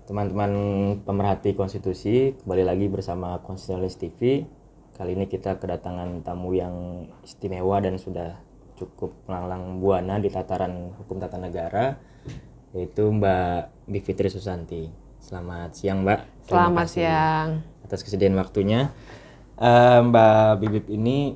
Teman-teman pemerhati konstitusi, kembali lagi bersama Konstitusionalis TV. Kali ini kita kedatangan tamu yang istimewa dan sudah cukup melanglang buana di tataran hukum tata negara, yaitu Mbak Bivitri Susanti. Selamat siang, Mbak. Selamat siang. Atas kesediaan waktunya. Mbak Bibip ini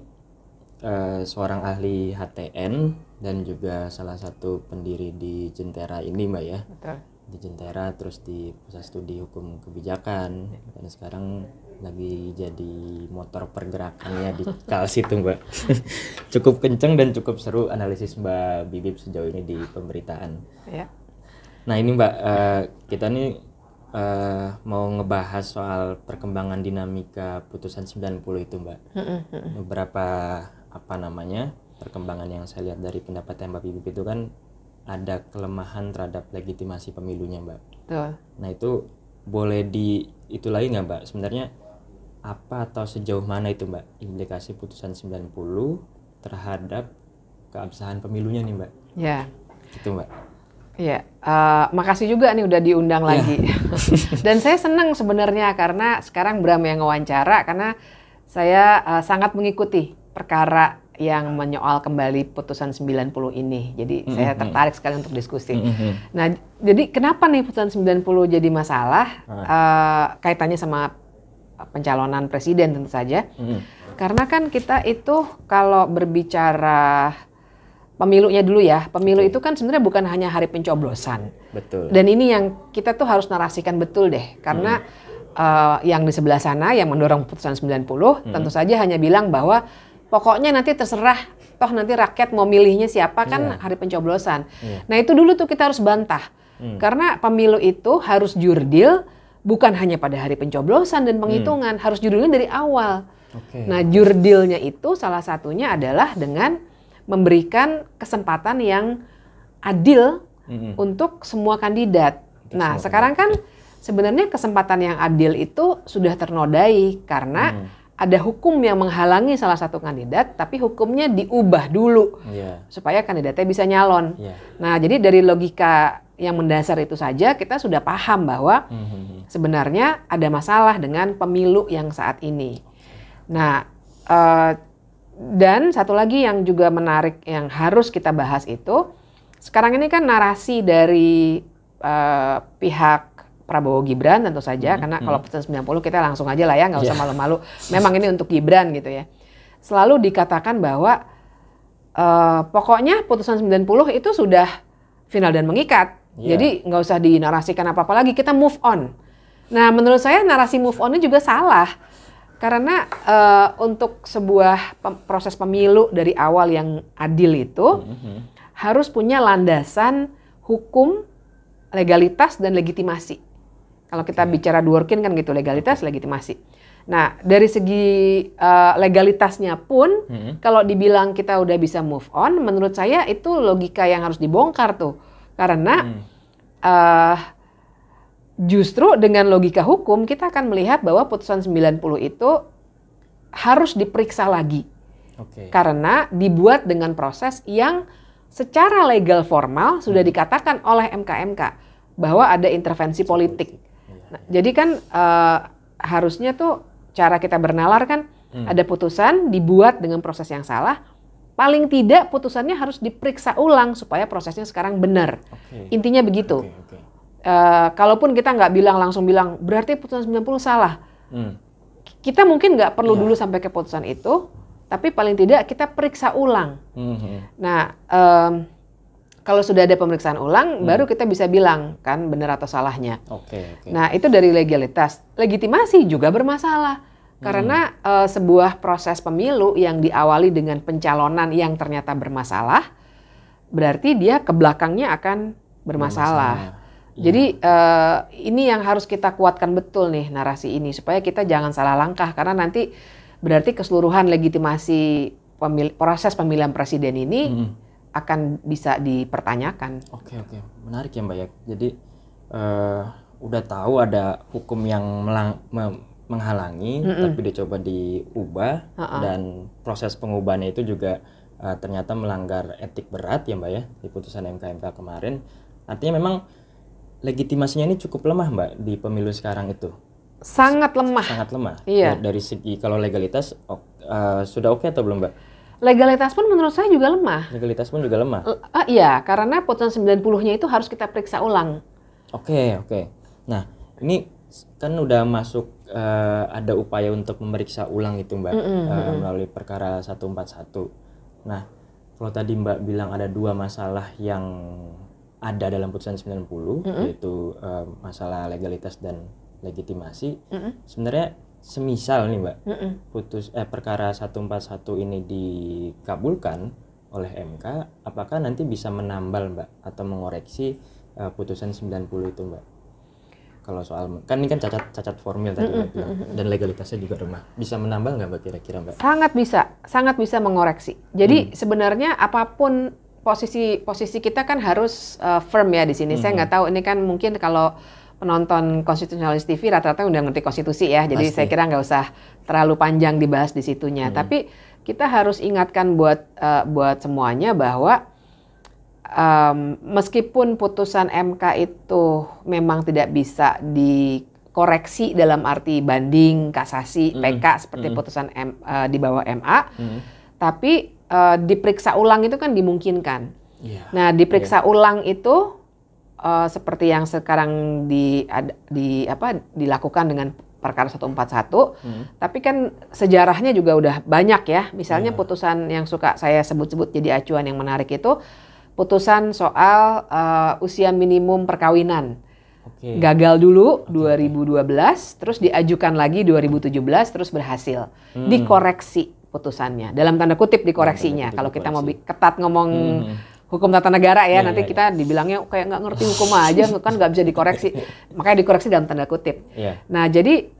seorang ahli HTN dan juga salah satu pendiri di Jentera ini, Mbak ya. Betul. Di Jentera, terus di Pusat Studi Hukum Kebijakan, dan sekarang lagi jadi motor pergerakannya di Kalsitu, Mbak. Cukup kenceng dan cukup seru analisis Mbak Bibip sejauh ini di pemberitaan. Ya. Nah ini Mbak, kita nih mau ngebahas soal perkembangan dinamika putusan 90 itu, Mbak. Beberapa perkembangan yang saya lihat dari pendapatnya Mbak Bibip itu kan ada kelemahan terhadap legitimasi pemilunya, Mbak. Betul. Nah itu boleh itu lagi nggak, Mbak? Sebenarnya apa atau sejauh mana itu, Mbak, implikasi putusan 90 terhadap keabsahan pemilunya nih, Mbak? Ya. Gitu, Mbak. Iya. Makasih juga nih udah diundang lagi. Dan saya senang sebenarnya karena sekarang Bram yang ngewawancara karena saya sangat mengikuti perkara yang menyoal kembali putusan 90 ini. Jadi saya tertarik sekali untuk diskusi. Nah, jadi kenapa nih putusan 90 jadi masalah? Kaitannya sama pencalonan presiden tentu saja. Karena kan kita itu kalau berbicara pemilunya dulu ya, pemilu itu kan sebenarnya bukan hanya hari pencoblosan. Betul. Dan ini yang kita tuh harus narasikan betul deh. Karena yang di sebelah sana yang mendorong putusan 90 tentu saja hanya bilang bahwa pokoknya nanti terserah, toh nanti rakyat mau milihnya siapa kan hari pencoblosan. Nah itu dulu tuh kita harus bantah. Karena pemilu itu harus jurdil bukan hanya pada hari pencoblosan dan penghitungan, harus jurdilnya dari awal. Nah jurdilnya itu salah satunya adalah dengan memberikan kesempatan yang adil untuk semua kandidat. Nah sekarang kan sebenarnya kesempatan yang adil itu sudah ternodai karena ada hukum yang menghalangi salah satu kandidat, tapi hukumnya diubah dulu supaya kandidatnya bisa nyalon. Nah, jadi dari logika yang mendasar itu saja kita sudah paham bahwa sebenarnya ada masalah dengan pemilu yang saat ini. Nah, dan satu lagi yang juga menarik yang harus kita bahas itu, sekarang ini kan narasi dari pihak Prabowo Gibran tentu saja, karena kalau putusan 90 kita langsung aja lah ya, nggak usah malu-malu. Memang ini untuk Gibran gitu ya. Selalu dikatakan bahwa pokoknya putusan 90 itu sudah final dan mengikat. Jadi nggak usah dinarasikan apa-apa lagi, kita move on. Nah menurut saya narasi move on ini juga salah. Karena untuk sebuah proses pemilu dari awal yang adil itu harus punya landasan hukum, legalitas, dan legitimasi. Kalau kita bicara Dworkin kan gitu, legalitas, legitimasi. Nah, dari segi legalitasnya pun, kalau dibilang kita udah bisa move on, menurut saya itu logika yang harus dibongkar tuh. Karena justru dengan logika hukum, kita akan melihat bahwa putusan 90 itu harus diperiksa lagi. Karena dibuat dengan proses yang secara legal formal sudah dikatakan oleh MK-MK bahwa ada intervensi politik. Nah, jadi kan harusnya tuh cara kita bernalar kan ada putusan dibuat dengan proses yang salah, paling tidak putusannya harus diperiksa ulang supaya prosesnya sekarang benar. Intinya begitu. Kalaupun kita nggak langsung bilang berarti putusan 90 salah, kita mungkin nggak perlu dulu sampai ke putusan itu, tapi paling tidak kita periksa ulang. Nah kalau sudah ada pemeriksaan ulang, baru kita bisa bilang kan benar atau salahnya. Nah itu dari legalitas. Legitimasi juga bermasalah. Karena sebuah proses pemilu yang diawali dengan pencalonan yang ternyata bermasalah, berarti dia ke belakangnya akan bermasalah. Jadi ini yang harus kita kuatkan betul nih narasi ini. Supaya kita jangan salah langkah. Karena nanti berarti keseluruhan legitimasi proses pemilihan presiden ini akan bisa dipertanyakan. Menarik ya, Mbak ya. Jadi udah tahu ada hukum yang menghalangi, tapi dicoba diubah, dan proses pengubahannya itu juga ternyata melanggar etik berat ya, Mbak ya, di putusan MK kemarin. Artinya memang legitimasinya ini cukup lemah Mbak di pemilu sekarang itu. Sangat lemah. Sangat lemah. Iya. Dari segi kalau legalitas sudah oke atau belum Mbak? Legalitas pun menurut saya juga lemah. Legalitas pun juga lemah. Iya, karena putusan 90-nya itu harus kita periksa ulang. Oke. Nah, ini kan udah masuk ada upaya untuk memeriksa ulang itu Mbak, melalui perkara 141. Nah, kalau tadi Mbak bilang ada 2 masalah yang ada dalam putusan 90, yaitu masalah legalitas dan legitimasi. Sebenarnya semisal nih Mbak, perkara 141 ini dikabulkan oleh MK, apakah nanti bisa menambal Mbak atau mengoreksi putusan 90 itu Mbak? Kalau soal, kan ini kan cacat formil tadi Mbak bilang, dan legalitasnya juga remah. Bisa menambal nggak Mbak kira-kira Mbak? Sangat bisa mengoreksi. Jadi sebenarnya apapun posisi kita kan harus firm ya di sini. Saya nggak tahu, ini kan mungkin kalau penonton Konstitusionalis TV rata-rata udah ngerti konstitusi ya, jadi saya kira nggak usah terlalu panjang dibahas di situnya. Tapi kita harus ingatkan buat semuanya bahwa meskipun putusan MK itu memang tidak bisa dikoreksi dalam arti banding, kasasi, PK seperti putusan di bawah MA, tapi diperiksa ulang itu kan dimungkinkan. Nah, diperiksa ulang itu seperti yang sekarang dilakukan dengan perkara 141, tapi kan sejarahnya juga udah banyak ya. Misalnya putusan yang suka saya sebut-sebut jadi acuan yang menarik itu putusan soal usia minimum perkawinan. Gagal dulu 2012, terus diajukan lagi 2017, terus berhasil. Dikoreksi putusannya, dalam tanda kutip dikoreksinya. Kalau kita mau ketat ngomong hukum tata negara ya, nanti kita dibilangnya kayak nggak ngerti hukum aja, kan nggak bisa dikoreksi. Makanya dikoreksi dalam tanda kutip. Nah, jadi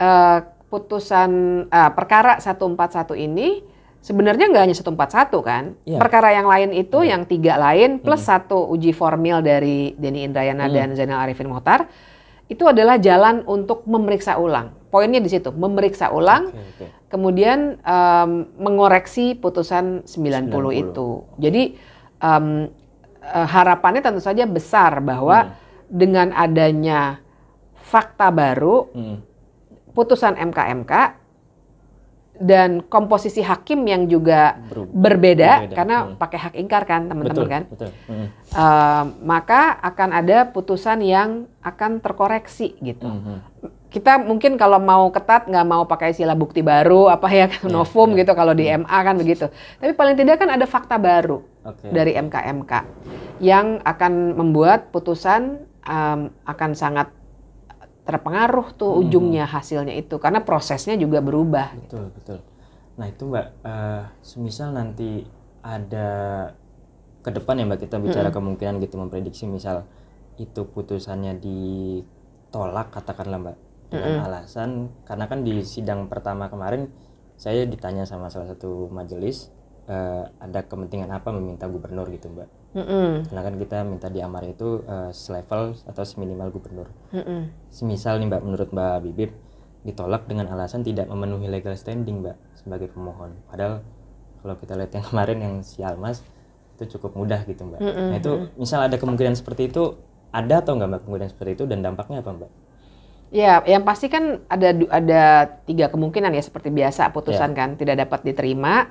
putusan perkara 141 ini sebenarnya nggak hanya 141 kan. Perkara yang lain itu, yang 3 lain, plus 1 uji formil dari Denny Indrayana dan Zainal Arifin Mohtar, itu adalah jalan untuk memeriksa ulang. Poinnya di situ, memeriksa ulang, kemudian mengoreksi putusan 90 itu. Jadi harapannya tentu saja besar bahwa dengan adanya fakta baru, putusan MK dan komposisi hakim yang juga berbeda karena pakai hak ingkar kan teman-teman kan, maka akan ada putusan yang akan terkoreksi gitu. Kita mungkin kalau mau ketat nggak mau pakai istilah bukti baru apa ya, novum gitu kalau di MA kan begitu. Tapi paling tidak kan ada fakta baru dari MK yang akan membuat putusan akan sangat terpengaruh tuh ujungnya hasilnya itu, karena prosesnya juga berubah. Betul. Nah itu Mbak, semisal nanti ada ke depan ya Mbak, kita bicara kemungkinan gitu, memprediksi misal itu putusannya ditolak katakanlah Mbak, dengan alasan, karena kan di sidang pertama kemarin saya ditanya sama salah satu majelis, ada kepentingan apa meminta gubernur gitu Mbak. Karena kan kita minta di amar itu selevel atau seminimal gubernur. Semisal nih Mbak, menurut Mbak Bibip ditolak dengan alasan tidak memenuhi legal standing Mbak sebagai pemohon. Padahal kalau kita lihat yang kemarin yang si Almas itu cukup mudah gitu Mbak. Nah itu misal ada kemungkinan seperti itu, ada atau nggak Mbak kemungkinan seperti itu, dan dampaknya apa Mbak? Ya, yang pasti kan ada 3 kemungkinan ya, seperti biasa putusan kan tidak dapat diterima,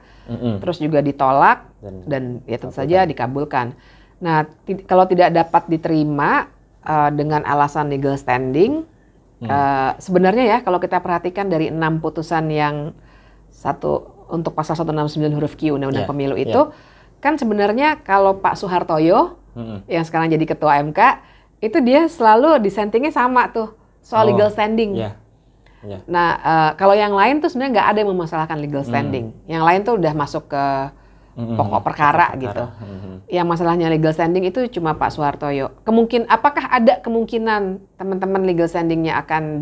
terus juga ditolak dan ya tentu saja dikabulkan. Nah, kalau tidak dapat diterima dengan alasan legal standing, sebenarnya ya kalau kita perhatikan dari 6 putusan yang untuk pasal 169 huruf Q Undang-Undang Pemilu itu, kan sebenarnya kalau Pak Soehartoyo yang sekarang jadi ketua MK itu dia selalu dissentingnya sama tuh soal legal standing. Nah, kalau yang lain tuh sebenarnya nggak ada yang memasalahkan legal standing. Yang lain tuh udah masuk ke pokok perkara gitu. Yang masalahnya legal standing itu cuma Pak Soehartoyo. Apakah ada kemungkinan teman-teman legal standingnya akan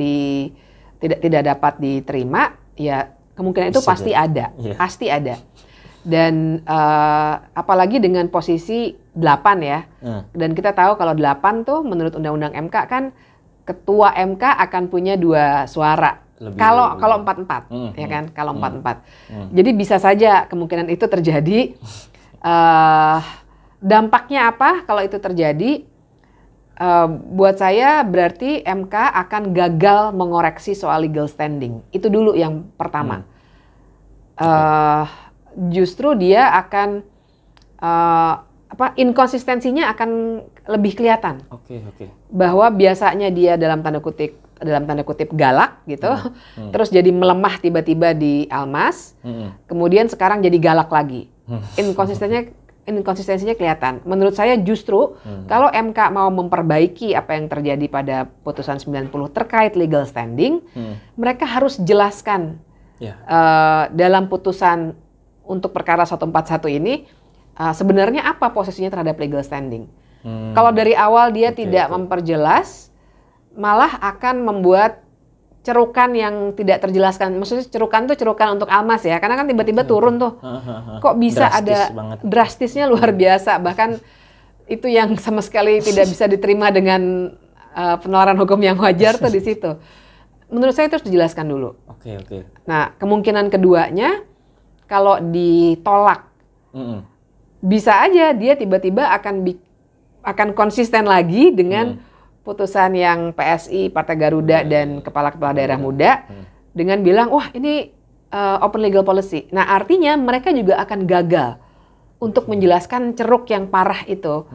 tidak dapat diterima? Ya, kemungkinan itu pasti ada. Pasti ada. Dan apalagi dengan posisi 8 ya. Dan kita tahu kalau 8 tuh menurut Undang-Undang MK kan ketua MK akan punya 2 suara. Kalau 4-4 ya kan, kalau 4-4. Jadi bisa saja kemungkinan itu terjadi. Dampaknya apa kalau itu terjadi? buat saya berarti MK akan gagal mengoreksi soal legal standing. Itu dulu yang pertama. Justru dia akan inkonsistensinya akan lebih kelihatan. Bahwa biasanya dia dalam tanda kutip galak gitu, terus jadi melemah tiba-tiba di Almas, kemudian sekarang jadi galak lagi. Inkonsistensinya kelihatan. Menurut saya justru kalau MK mau memperbaiki apa yang terjadi pada putusan 90 terkait legal standing, mereka harus jelaskan dalam putusan untuk perkara 141 ini sebenarnya apa posisinya terhadap legal standing. Kalau dari awal dia tidak memperjelas, malah akan membuat cerukan yang tidak terjelaskan. Maksudnya cerukan tuh cerukan untuk Almas ya, karena kan tiba-tiba turun tuh. Kok bisa ada drastisnya luar biasa, bahkan itu yang sama sekali tidak bisa diterima dengan penalaran hukum yang wajar tuh di situ. Menurut saya itu harus dijelaskan dulu. Nah, kemungkinan keduanya kalau ditolak, bisa aja dia tiba-tiba akan konsisten lagi dengan putusan yang PSI, Partai Garuda, dan kepala-kepala daerah muda dengan bilang, wah ini open legal policy. Nah artinya mereka juga akan gagal untuk menjelaskan ceruk yang parah itu,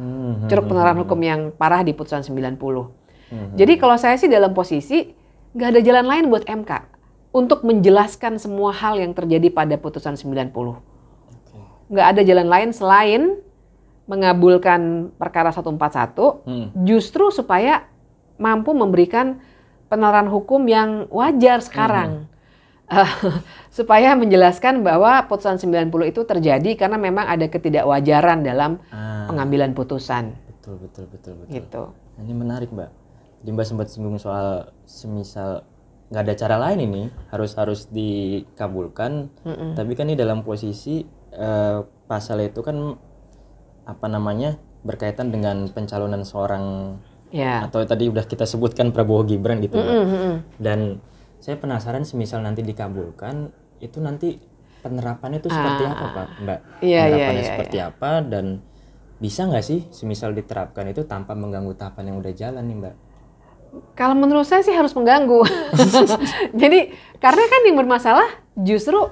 ceruk penalaran hukum yang parah di putusan 90. Jadi kalau saya sih dalam posisi nggak ada jalan lain buat MK untuk menjelaskan semua hal yang terjadi pada putusan 90. Nggak ada jalan lain selain mengabulkan perkara 141, justru supaya mampu memberikan penalaran hukum yang wajar sekarang. Supaya menjelaskan bahwa putusan 90 itu terjadi karena memang ada ketidakwajaran dalam pengambilan putusan. Betul. Gitu. Ini menarik, Mbak. Jadi Mbak sempat singgung soal semisal nggak ada cara lain ini, harus dikabulkan. Tapi kan ini dalam posisi pasal itu kan berkaitan dengan pencalonan seorang atau tadi udah kita sebutkan Prabowo Gibran gitu, Mbak. Dan saya penasaran semisal nanti dikabulkan, itu nanti penerapannya itu seperti apa, Pak, Mbak? Penerapannya seperti apa, dan bisa nggak sih semisal diterapkan itu tanpa mengganggu tahapan yang udah jalan nih, Mbak? Kalau menurut saya sih harus mengganggu. Jadi karena kan yang bermasalah justru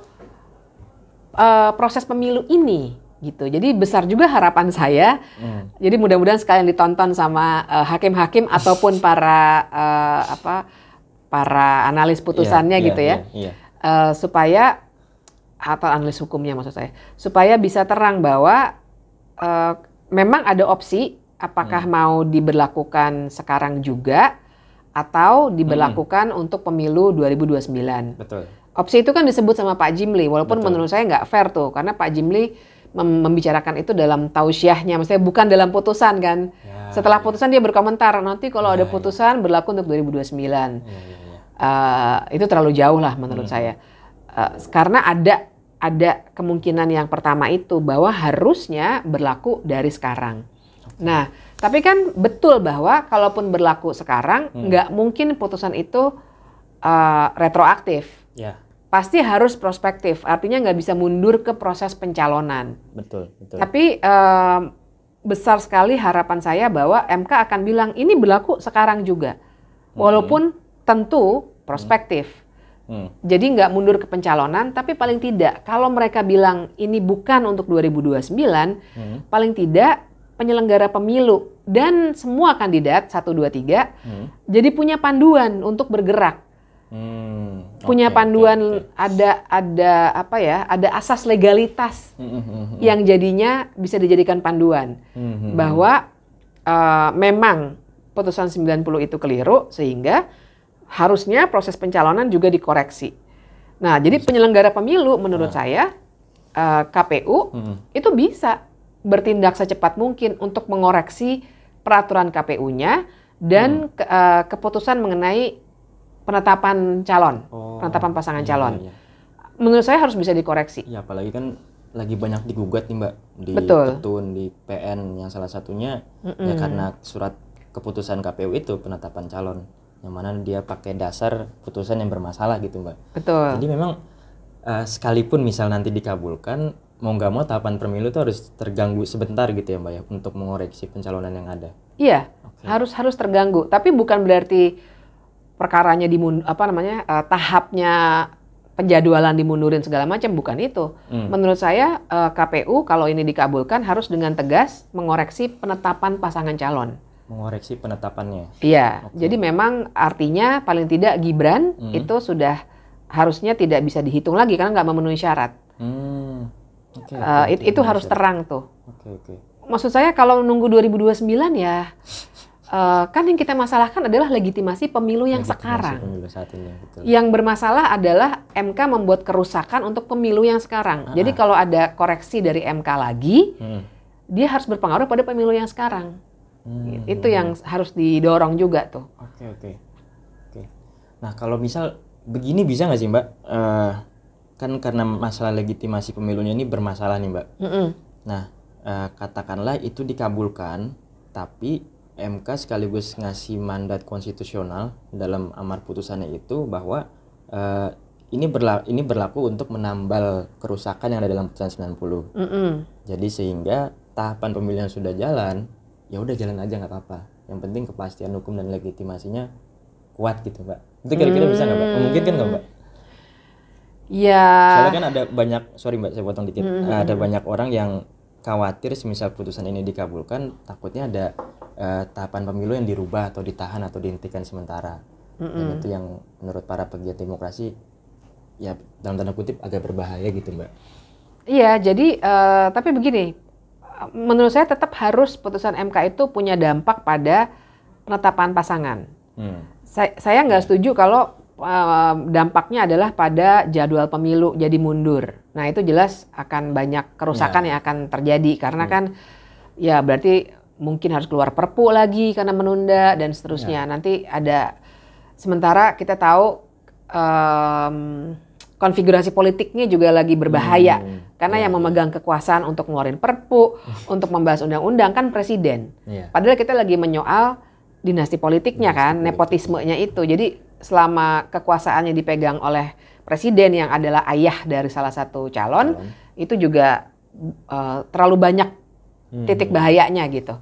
proses pemilu ini gitu. Jadi besar juga harapan saya. Jadi mudah-mudahan sekalian ditonton sama hakim-hakim ataupun para analis putusannya gitu ya. Supaya atau analis hukumnya maksud saya. Supaya bisa terang bahwa memang ada opsi apakah mau diberlakukan sekarang juga atau diberlakukan untuk pemilu 2029. Betul. Opsi itu kan disebut sama Pak Jimli, walaupun menurut saya nggak fair tuh, karena Pak Jimli membicarakan itu dalam tausiahnya, maksudnya bukan dalam putusan kan. Setelah putusan dia berkomentar, nanti kalau ada putusan berlaku untuk 2029. Itu terlalu jauh lah menurut saya. Karena ada kemungkinan yang pertama itu bahwa harusnya berlaku dari sekarang. Nah, tapi kan betul bahwa kalaupun berlaku sekarang, nggak mungkin putusan itu retroaktif. Pasti harus prospektif, artinya nggak bisa mundur ke proses pencalonan. Betul. Tapi besar sekali harapan saya bahwa MK akan bilang ini berlaku sekarang juga, walaupun tentu prospektif. Jadi nggak mundur ke pencalonan, tapi paling tidak kalau mereka bilang ini bukan untuk 2029, paling tidak penyelenggara pemilu dan semua kandidat 1, 2, 3 jadi punya panduan untuk bergerak. Punya panduan. Ada asas legalitas yang jadinya bisa dijadikan panduan bahwa memang putusan 90 itu keliru sehingga harusnya proses pencalonan juga dikoreksi. Nah, jadi penyelenggara pemilu menurut saya KPU itu bisa bertindak secepat mungkin untuk mengoreksi peraturan KPU-nya dan keputusan mengenai penetapan calon, penetapan pasangan calon. Menurut saya harus bisa dikoreksi. Ya, apalagi kan lagi banyak digugat nih, Mbak, di Petun, di PN yang salah satunya ya karena surat keputusan KPU itu penetapan calon, yang mana dia pakai dasar putusan yang bermasalah gitu, Mbak. Betul. Jadi memang sekalipun misal nanti dikabulkan, mau nggak mau tahapan pemilu itu harus terganggu sebentar gitu ya Mbak ya untuk mengoreksi pencalonan yang ada. Iya, harus terganggu. Tapi bukan berarti perkaranya tahapnya penjadwalan dimundurin segala macam, bukan itu. Menurut saya KPU kalau ini dikabulkan harus dengan tegas mengoreksi penetapan pasangan calon. Mengoreksi penetapannya. Iya, jadi memang artinya paling tidak Gibran itu sudah harusnya tidak bisa dihitung lagi karena nggak memenuhi syarat. Itu harus terang tuh. Maksud saya kalau nunggu 2029 ya, kan yang kita masalahkan adalah legitimasi pemilu yang sekarang. Pemilu saat ini, betul. Yang bermasalah adalah MK membuat kerusakan untuk pemilu yang sekarang. Jadi kalau ada koreksi dari MK lagi, dia harus berpengaruh pada pemilu yang sekarang. Itu yang harus didorong juga tuh. Oke. Nah kalau misal begini bisa nggak sih Mbak? Kan karena masalah legitimasi pemilunya ini bermasalah nih Mbak. Nah katakanlah itu dikabulkan, tapi MK sekaligus ngasih mandat konstitusional dalam amar putusannya itu bahwa ini berlaku untuk menambal kerusakan yang ada dalam putusan 90. Jadi sehingga tahapan pemilu yang sudah jalan, ya udah jalan aja nggak apa-apa. Yang penting kepastian hukum dan legitimasinya kuat gitu Mbak. Itu kira-kira bisa nggak Mbak? Memungkinkan nggak Mbak? Ya. Soalnya kan ada banyak, sorry Mbak saya potong dikit, ada banyak orang yang khawatir semisal putusan ini dikabulkan, takutnya ada tahapan pemilu yang dirubah atau ditahan atau dihentikan sementara. Dan itu yang menurut para pegiat demokrasi ya dalam tanda kutip agak berbahaya gitu Mbak. Iya, jadi tapi begini, menurut saya tetap harus putusan MK itu punya dampak pada penetapan pasangan. Saya nggak setuju kalau dampaknya adalah pada jadwal pemilu jadi mundur. Nah itu jelas akan banyak kerusakan yang akan terjadi karena kan ya berarti mungkin harus keluar perpu lagi karena menunda dan seterusnya. Nanti ada, sementara kita tahu konfigurasi politiknya juga lagi berbahaya karena yang memegang kekuasaan untuk ngeluarin perpu, untuk membahas undang-undang kan presiden. Padahal kita lagi menyoal dinasti politiknya kan, nepotismenya itu. Jadi selama kekuasaannya dipegang oleh presiden yang adalah ayah dari salah satu calon, itu juga terlalu banyak titik bahayanya gitu.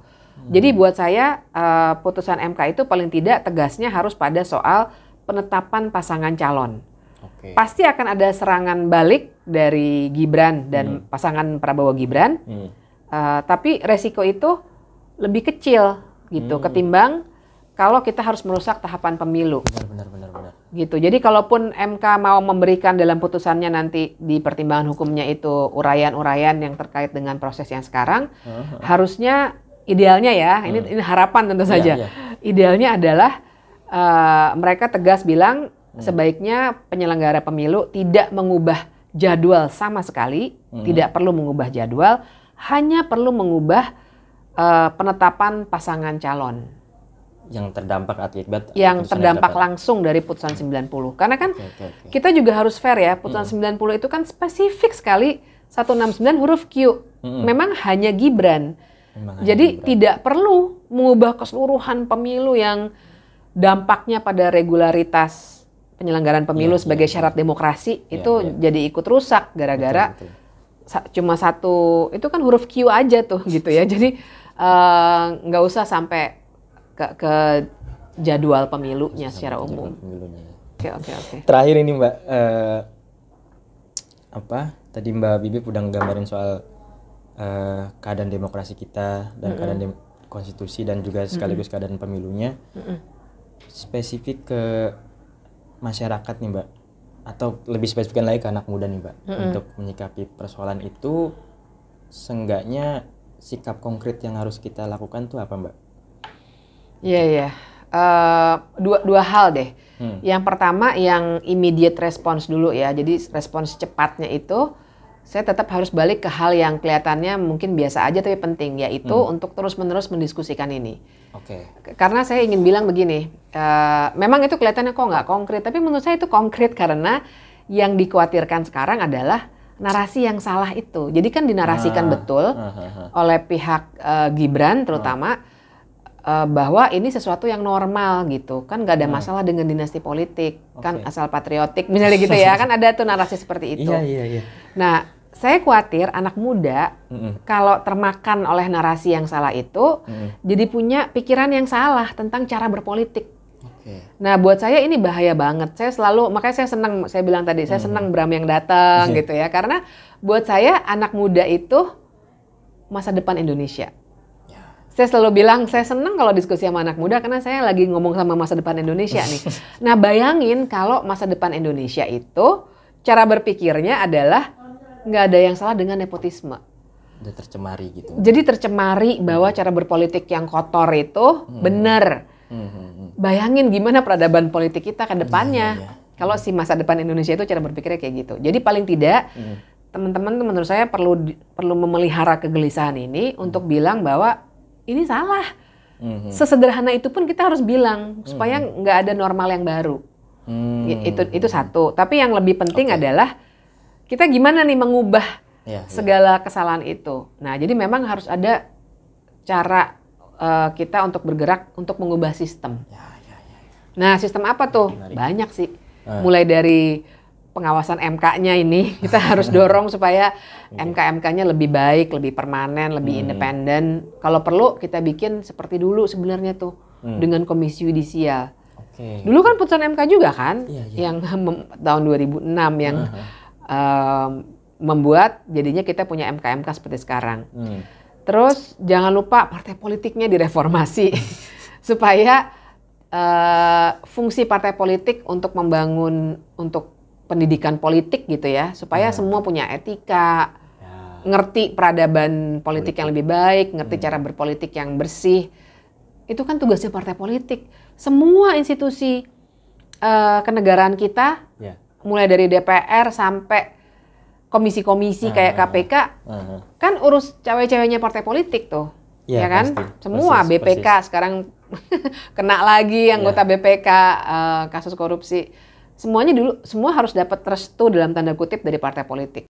Jadi buat saya putusan MK itu paling tidak tegasnya harus pada soal penetapan pasangan calon. Pasti akan ada serangan balik dari Gibran dan pasangan Prabowo Gibran, tapi resiko itu lebih kecil gitu ketimbang kalau kita harus merusak tahapan pemilu. Benar. Gitu. Jadi kalaupun MK mau memberikan dalam putusannya nanti di pertimbangan hukumnya itu uraian-uraian yang terkait dengan proses yang sekarang, harusnya idealnya ya, ini harapan tentu saja. Idealnya adalah mereka tegas bilang sebaiknya penyelenggara pemilu tidak mengubah jadwal sama sekali, tidak perlu mengubah jadwal, hanya perlu mengubah penetapan pasangan calon. Yang terdampak langsung dari putusan 90. Karena kan kita juga harus fair ya, putusan 90 itu kan spesifik sekali 169 huruf Q. Memang hanya Gibran. Jadi tidak perlu mengubah keseluruhan pemilu yang dampaknya pada regularitas penyelenggaraan pemilu sebagai syarat demokrasi itu jadi ikut rusak gara-gara cuma satu, itu kan huruf Q aja tuh gitu ya. Jadi nggak usah sampai ke jadwal pemilunya secara umum. Oke. Terakhir ini Mbak, tadi Mbak Bibip udah nggambarin soal keadaan demokrasi kita dan keadaan konstitusi dan juga sekaligus keadaan pemilunya. Spesifik ke masyarakat nih Mbak, atau lebih spesifikkan lagi ke anak muda nih Mbak, untuk menyikapi persoalan itu, seenggaknya sikap konkret yang harus kita lakukan tuh apa Mbak? Iya. Dua hal deh. Yang pertama yang immediate response dulu ya. Jadi respons cepatnya itu saya tetap harus balik ke hal yang kelihatannya mungkin biasa aja tapi penting, yaitu untuk terus-menerus mendiskusikan ini. Karena saya ingin bilang begini, memang itu kelihatannya kok nggak konkret, tapi menurut saya itu konkret karena yang dikhawatirkan sekarang adalah narasi yang salah itu. Jadi kan dinarasikan betul oleh pihak Gibran terutama, bahwa ini sesuatu yang normal gitu, kan nggak ada masalah dengan dinasti politik, kan asal patriotik misalnya gitu ya, kan ada tuh narasi seperti itu. Iya. Nah saya khawatir anak muda kalau termakan oleh narasi yang salah itu, jadi punya pikiran yang salah tentang cara berpolitik. Nah, buat saya ini bahaya banget. Saya selalu, makanya saya senang, saya bilang tadi, saya senang Bram yang datang gitu ya. Karena buat saya anak muda itu masa depan Indonesia. Saya selalu bilang, saya senang kalau diskusi sama anak muda karena saya lagi ngomong sama masa depan Indonesia nih. Nah, bayangin kalau masa depan Indonesia itu cara berpikirnya adalah nggak ada yang salah dengan nepotisme. Udah tercemari gitu. Jadi tercemari bahwa cara berpolitik yang kotor itu benar. Bayangin gimana peradaban politik kita ke depannya. Kalau si masa depan Indonesia itu cara berpikirnya kayak gitu. Jadi paling tidak teman-teman menurut saya perlu memelihara kegelisahan ini untuk bilang bahwa ini salah. Sesederhana itu pun kita harus bilang supaya nggak ada normal yang baru. Itu satu. Tapi yang lebih penting adalah kita gimana nih mengubah segala kesalahan itu. Nah, jadi memang harus ada cara kita untuk bergerak untuk mengubah sistem. Nah, sistem apa tuh? Banyak sih. Mulai dari pengawasan MK-nya ini, kita harus dorong supaya MK-MK-nya lebih baik, lebih permanen, lebih independen. Kalau perlu kita bikin seperti dulu sebenarnya tuh dengan komisi yudisial. Dulu kan putusan MK juga kan, yang tahun 2006 yang membuat jadinya kita punya MK-MK seperti sekarang. Terus jangan lupa partai politiknya direformasi supaya fungsi partai politik untuk membangun untuk pendidikan politik gitu ya, supaya semua punya etika, ngerti peradaban politik yang lebih baik, ngerti cara berpolitik yang bersih. Itu kan tugasnya partai politik. Semua institusi kenegaraan kita, mulai dari DPR sampai komisi-komisi kayak KPK, kan urus cewek-ceweknya partai politik tuh, ya kan? Pasti, semua persis, BPK persis. Sekarang kena lagi anggota BPK kasus korupsi. Semuanya dulu, semua harus dapat restu dalam tanda kutip dari partai politik.